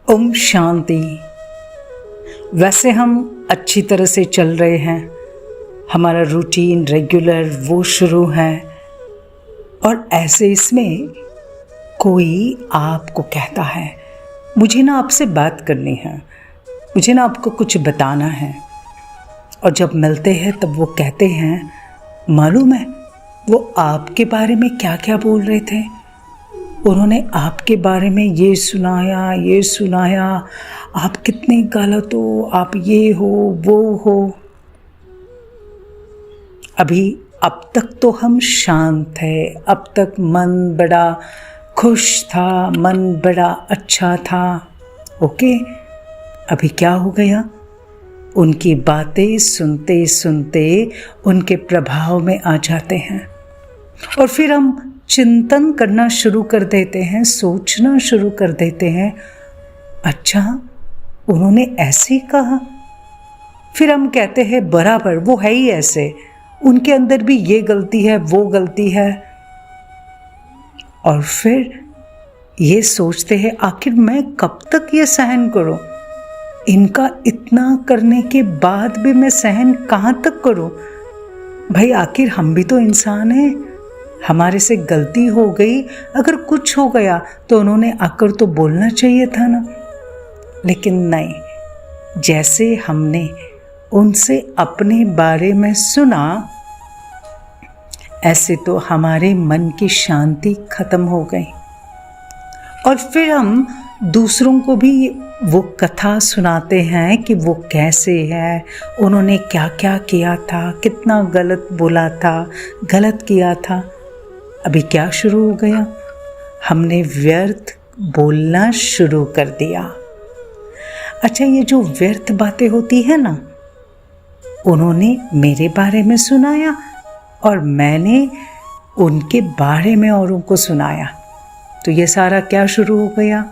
ओम शांति। वैसे हम अच्छी तरह से चल रहे हैं, हमारा रूटीन रेगुलर वो शुरू है और ऐसे इसमें कोई आपको कहता है मुझे ना आपसे बात करनी है, मुझे ना आपको कुछ बताना है। और जब मिलते हैं तब वो कहते हैं मालूम है वो आपके बारे में क्या क्या बोल रहे थे, उन्होंने आपके बारे में ये सुनाया, आप कितने गलत हो, आप ये हो वो हो। अभी अब तक तो हम शांत थे, अब तक मन बड़ा खुश था, मन बड़ा अच्छा था। ओके, अभी क्या हो गया? उनकी बातें सुनते सुनते उनके प्रभाव में आ जाते हैं और फिर हम चिंतन करना शुरू कर देते हैं, सोचना शुरू कर देते हैं, अच्छा उन्होंने ऐसे ही कहा। फिर हम कहते हैं बराबर वो है ही ऐसे, उनके अंदर भी ये गलती है वो गलती है। और फिर ये सोचते हैं आखिर मैं कब तक ये सहन करूं, इनका इतना करने के बाद भी मैं सहन कहाँ तक करूं। भाई आखिर हम भी तो इंसान हैं, हमारे से गलती हो गई, अगर कुछ हो गया तो उन्होंने आकर तो बोलना चाहिए था ना। लेकिन नहीं, जैसे हमने उनसे अपने बारे में सुना ऐसे तो हमारे मन की शांति खत्म हो गई और फिर हम दूसरों को भी वो कथा सुनाते हैं कि वो कैसे है, उन्होंने क्या क्या किया था, कितना गलत बोला था, गलत किया था। अभी क्या शुरू हो गया? हमने व्यर्थ बोलना शुरू कर दिया। अच्छा, ये जो व्यर्थ बातें होती है ना, उन्होंने मेरे बारे में सुनाया और मैंने उनके बारे में औरों को सुनाया, तो ये सारा क्या शुरू हो गया?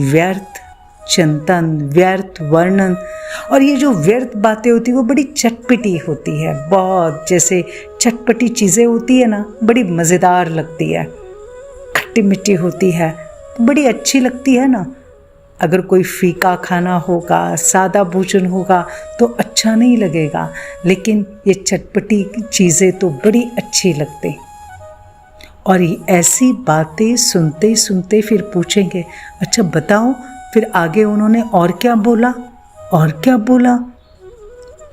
व्यर्थ चिंतन, व्यर्थ वर्णन। और ये जो व्यर्थ बातें होती है वो बड़ी चटपटी होती है, बहुत जैसे चटपटी चीज़ें होती है ना, बड़ी मज़ेदार लगती है, खट्टी मिट्टी होती है, बड़ी अच्छी लगती है ना। अगर कोई फीका खाना होगा, सादा भोजन होगा तो अच्छा नहीं लगेगा, लेकिन ये चटपटी चीज़ें तो बड़ी अच्छी लगती। और ऐसी बातें सुनते सुनते फिर पूछेंगे अच्छा बताओ फिर आगे उन्होंने और क्या बोला, और क्या बोला।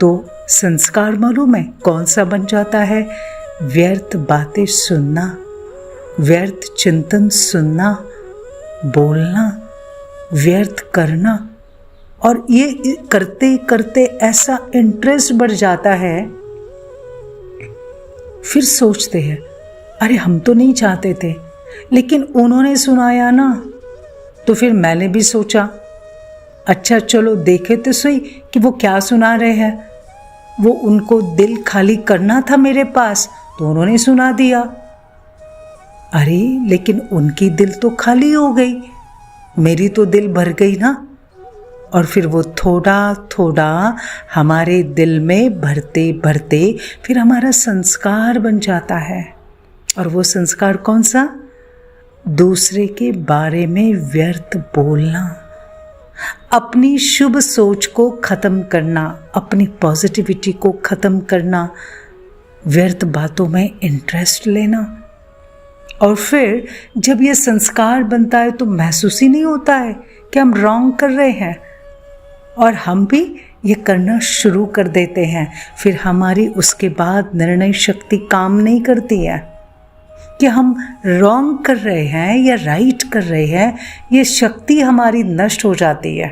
तो संस्कार मालूम है कौन सा बन जाता है? व्यर्थ बातें सुनना, व्यर्थ चिंतन सुनना, बोलना, व्यर्थ करना। और ये करते करते ऐसा इंटरेस्ट बढ़ जाता है, फिर सोचते हैं अरे हम तो नहीं चाहते थे, लेकिन उन्होंने सुनाया ना, तो फिर मैंने भी सोचा अच्छा चलो देखे तो सही कि वो क्या सुना रहे हैं। वो उनको दिल खाली करना था मेरे पास तो उन्होंने सुना दिया। अरे लेकिन उनकी दिल तो खाली हो गई, मेरी तो दिल भर गई ना। और फिर वो थोड़ा थोड़ा हमारे दिल में भरते भरते फिर हमारा संस्कार बन जाता है। और वो संस्कार कौन सा? दूसरे के बारे में व्यर्थ बोलना, अपनी शुभ सोच को ख़त्म करना, अपनी पॉजिटिविटी को ख़त्म करना, व्यर्थ बातों में इंटरेस्ट लेना। और फिर जब ये संस्कार बनता है तो महसूस ही नहीं होता है कि हम रॉन्ग कर रहे हैं, और हम भी ये करना शुरू कर देते हैं। फिर हमारी उसके बाद निर्णय शक्ति काम नहीं करती है कि हम रॉन्ग कर रहे हैं या राइट कर रहे हैं, ये शक्ति हमारी नष्ट हो जाती है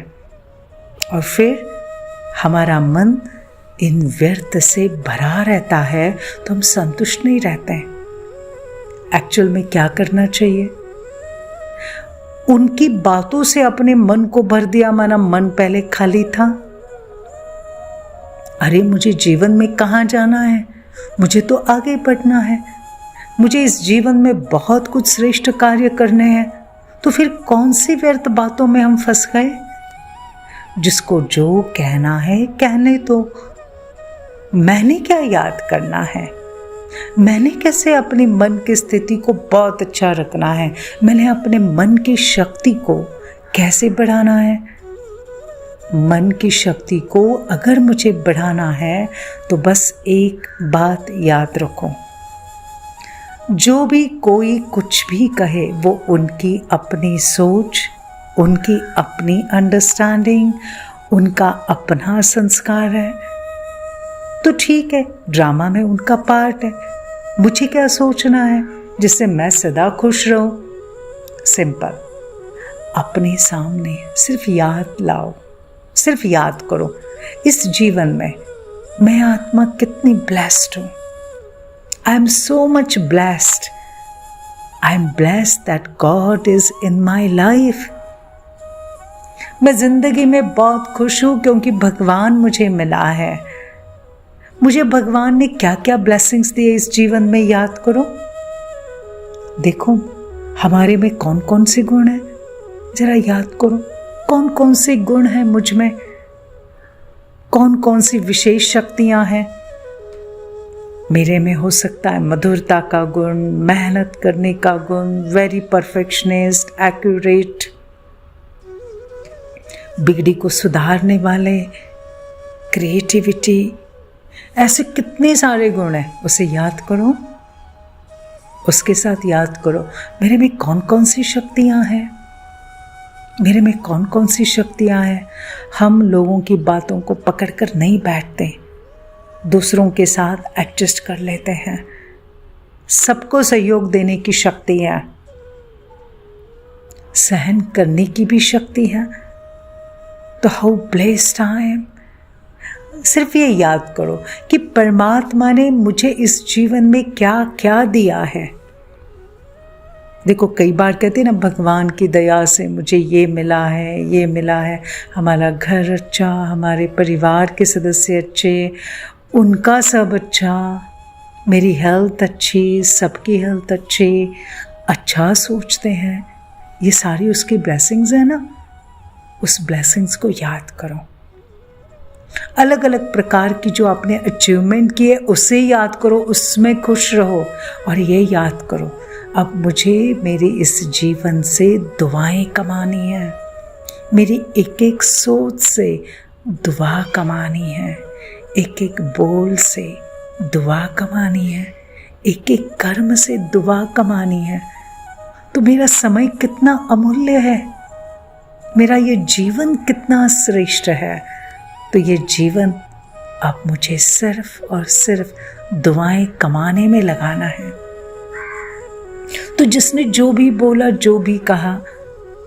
और फिर हमारा मन इन व्यर्थ से भरा रहता है, तो हम संतुष्ट नहीं रहते हैं। एक्चुअल में क्या करना चाहिए? उनकी बातों से अपने मन को भर दिया, माना मन पहले खाली था। अरे मुझे जीवन में कहाँ जाना है, मुझे तो आगे बढ़ना है, मुझे इस जीवन में बहुत कुछ श्रेष्ठ कार्य करने हैं, तो फिर कौन सी व्यर्थ बातों में हम फंस गए? जिसको जो कहना है कहने दो, मैंने क्या याद करना है, मैंने कैसे अपनी मन की स्थिति को बहुत अच्छा रखना है, मैंने अपने मन की शक्ति को कैसे बढ़ाना है, मन की शक्ति को अगर मुझे बढ़ाना है तो बस एक बात याद रखो, जो भी कोई कुछ भी कहे वो उनकी अपनी सोच, उनकी अपनी अंडरस्टैंडिंग, उनका अपना संस्कार है। तो ठीक है, ड्रामा में उनका पार्ट है, मुझे क्या सोचना है जिससे मैं सदा खुश रहूं। सिंपल, अपने सामने सिर्फ याद लाओ, सिर्फ याद करो इस जीवन में मैं आत्मा कितनी ब्लेस्ड हूं। I am so much blessed. I am blessed that God is in my life. मैं जिंदगी में बहुत खुश हूं क्योंकि भगवान मुझे मिला है। मुझे भगवान ने क्या क्या ब्लेसिंग्स दिए इस जीवन में, याद करो। देखो हमारे में कौन कौन से गुण हैं, जरा याद करो कौन कौन से गुण हैं मुझ में, कौन कौन सी विशेष शक्तियां हैं। मेरे में हो सकता है मधुरता का गुण, मेहनत करने का गुण, वेरी परफेक्शनिस्ट, एक्यूरेट, बिगड़ी को सुधारने वाले, क्रिएटिविटी, ऐसे कितने सारे गुण हैं। उसे याद करो, उसके साथ याद करो मेरे में कौन कौन सी शक्तियां हैं, मेरे में कौन कौन सी शक्तियां हैं। हम लोगों की बातों को पकड़कर नहीं बैठते, दूसरों के साथ एडजस्ट कर लेते हैं, सबको सहयोग देने की शक्ति है, सहन करने की भी शक्ति है। तो हाउ ब्लेस्ड आई एम। सिर्फ ये याद करो कि परमात्मा ने मुझे इस जीवन में क्या क्या दिया है। देखो कई बार कहते हैं ना, भगवान की दया से मुझे ये मिला है, ये मिला है, हमारा घर अच्छा, हमारे परिवार के सदस्य अच्छे, उनका सब अच्छा, मेरी हेल्थ अच्छी, सबकी हेल्थ अच्छी, अच्छा सोचते हैं। ये सारी उसकी ब्लेसिंग्स है ना। उस ब्लेसिंग्स को याद करो। अलग अलग प्रकार की जो आपने अचीवमेंट की है उसे याद करो, उसमें खुश रहो और ये याद करो अब मुझे मेरे इस जीवन से दुआएं कमानी है, मेरी एक एक सोच से दुआ कमानी है, एक एक बोल से दुआ कमानी है, एक एक कर्म से दुआ कमानी है। तो मेरा समय कितना अमूल्य है, मेरा ये जीवन कितना श्रेष्ठ है। तो ये जीवन अब मुझे सिर्फ और सिर्फ दुआएं कमाने में लगाना है। तो जिसने जो भी बोला, जो भी कहा,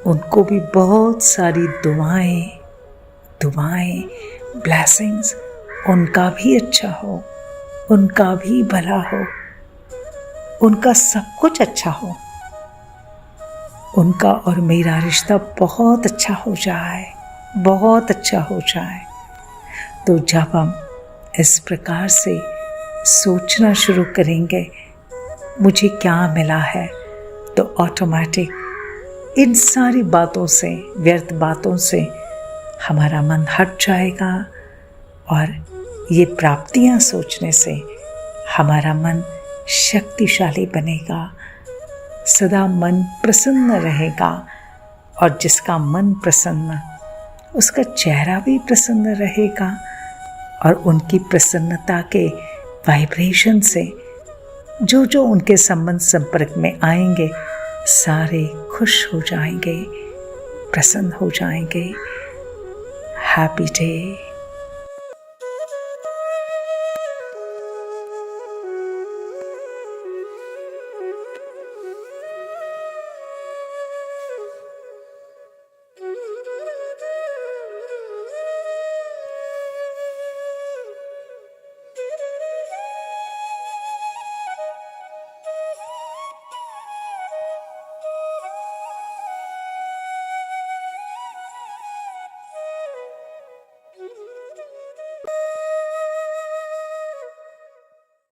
उनको भी बहुत सारी दुआएं, ब्लेसिंग्स, उनका भी अच्छा हो, उनका भी भला हो, उनका सब कुछ अच्छा हो, उनका और मेरा रिश्ता बहुत अच्छा हो जाए, बहुत अच्छा हो जाए। तो जब हम इस प्रकार से सोचना शुरू करेंगे मुझे क्या मिला है, तो ऑटोमेटिक इन सारी बातों से, व्यर्थ बातों से हमारा मन हट जाएगा और ये प्राप्तियां सोचने से हमारा मन शक्तिशाली बनेगा, सदा मन प्रसन्न रहेगा। और जिसका मन प्रसन्न, उसका चेहरा भी प्रसन्न रहेगा और उनकी प्रसन्नता के वाइब्रेशन से जो जो उनके संबंध संपर्क में आएंगे सारे खुश हो जाएंगे, प्रसन्न हो जाएंगे। Happy day.